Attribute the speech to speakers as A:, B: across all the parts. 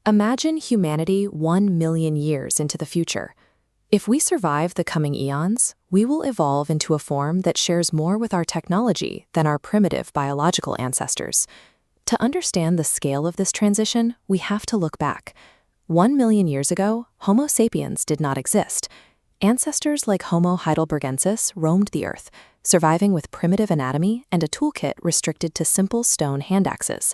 A: Imagine humanity 1 million years into the future. If we survive the coming eons, we will evolve into a form that shares more with our technology than our primitive biological ancestors. To understand the scale of this transition, we have to look back. 1 million years ago, Homo sapiens did not exist. Ancestors like Homo heidelbergensis roamed the Earth, surviving with primitive anatomy and a toolkit restricted to simple stone hand axes.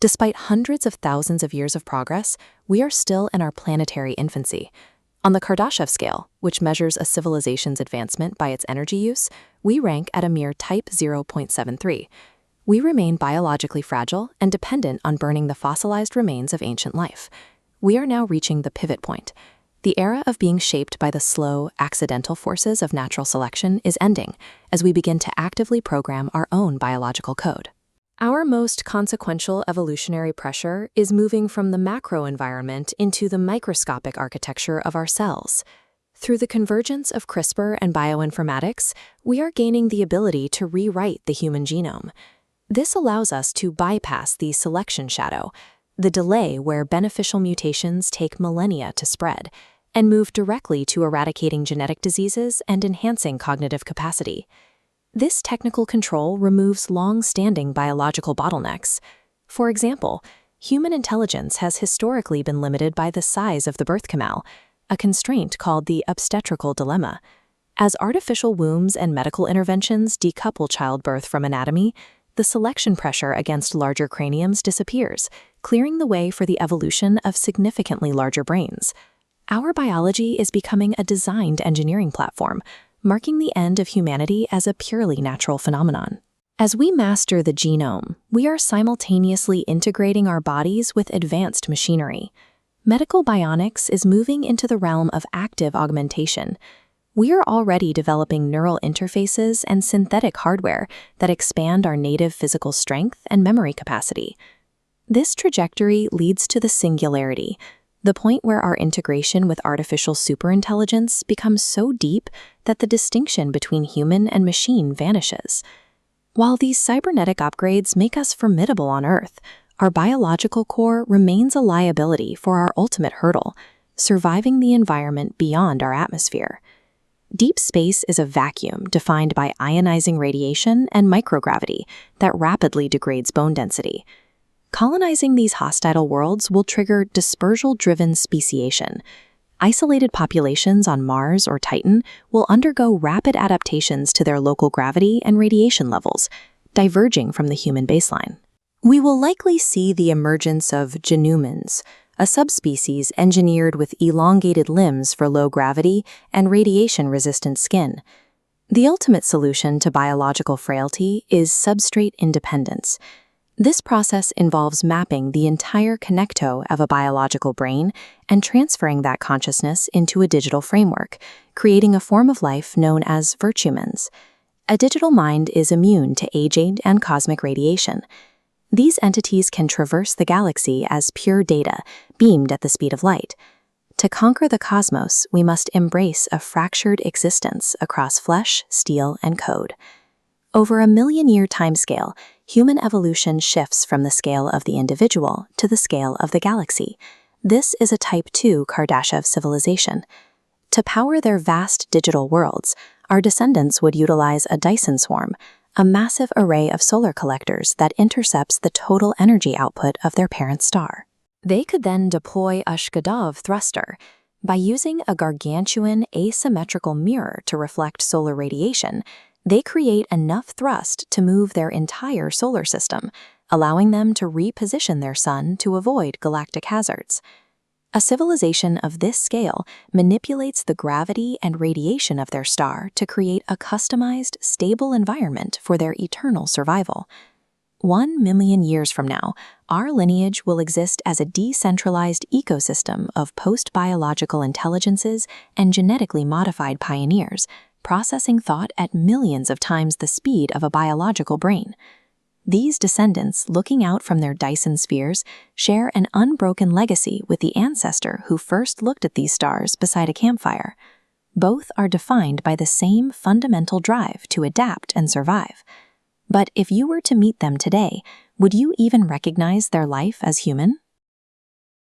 A: Despite hundreds of thousands of years of progress, we are still in our planetary infancy. On the Kardashev scale, which measures a civilization's advancement by its energy use, we rank at a mere type 0.73. We remain biologically fragile and dependent on burning the fossilized remains of ancient life. We are now reaching the pivot point. The era of being shaped by the slow, accidental forces of natural selection is ending as we begin to actively program our own biological code. Our most consequential evolutionary pressure is moving from the macro environment into the microscopic architecture of our cells. Through the convergence of CRISPR and bioinformatics, we are gaining the ability to rewrite the human genome. This allows us to bypass the selection shadow, the delay where beneficial mutations take millennia to spread, and move directly to eradicating genetic diseases and enhancing cognitive capacity. This technical control removes long-standing biological bottlenecks. For example, human intelligence has historically been limited by the size of the birth canal, a constraint called the obstetrical dilemma. As artificial wombs and medical interventions decouple childbirth from anatomy, the selection pressure against larger craniums disappears, clearing the way for the evolution of significantly larger brains. Our biology is becoming a designed engineering platform, marking the end of humanity as a purely natural phenomenon. As we master the genome, we are simultaneously integrating our bodies with advanced machinery. Medical bionics is moving into the realm of active augmentation. We are already developing neural interfaces and synthetic hardware that expand our native physical strength and memory capacity. This trajectory leads to the singularity, the point where our integration with artificial superintelligence becomes so deep that the distinction between human and machine vanishes. While these cybernetic upgrades make us formidable on Earth, our biological core remains a liability for our ultimate hurdle, surviving the environment beyond our atmosphere. Deep space is a vacuum defined by ionizing radiation and microgravity that rapidly degrades bone density. Colonizing these hostile worlds will trigger dispersal-driven speciation. Isolated populations on Mars or Titan will undergo rapid adaptations to their local gravity and radiation levels, diverging from the human baseline. We will likely see the emergence of genumans, a subspecies engineered with elongated limbs for low gravity and radiation-resistant skin. The ultimate solution to biological frailty is substrate independence. This process involves mapping the entire connectome of a biological brain and transferring that consciousness into a digital framework, creating a form of life known as virtumens. A digital mind is immune to aging and cosmic radiation. These entities can traverse the galaxy as pure data, beamed at the speed of light. To conquer the cosmos, we must embrace a fractured existence across flesh, steel, and code. Over a million-year timescale, human evolution shifts from the scale of the individual to the scale of the galaxy. This is a Type 2 Kardashev civilization. To power their vast digital worlds, our descendants would utilize a Dyson swarm, a massive array of solar collectors that intercepts the total energy output of their parent star. They could then deploy a Shkadov thruster. By using a gargantuan asymmetrical mirror to reflect solar radiation, they create enough thrust to move their entire solar system, allowing them to reposition their sun to avoid galactic hazards. A civilization of this scale manipulates the gravity and radiation of their star to create a customized, stable environment for their eternal survival. 1 million years from now, our lineage will exist as a decentralized ecosystem of post-biological intelligences and genetically modified pioneers, processing thought at millions of times the speed of a biological brain. These descendants, looking out from their Dyson spheres, share an unbroken legacy with the ancestor who first looked at these stars beside a campfire. Both are defined by the same fundamental drive to adapt and survive. But if you were to meet them today, would you even recognize their life as human?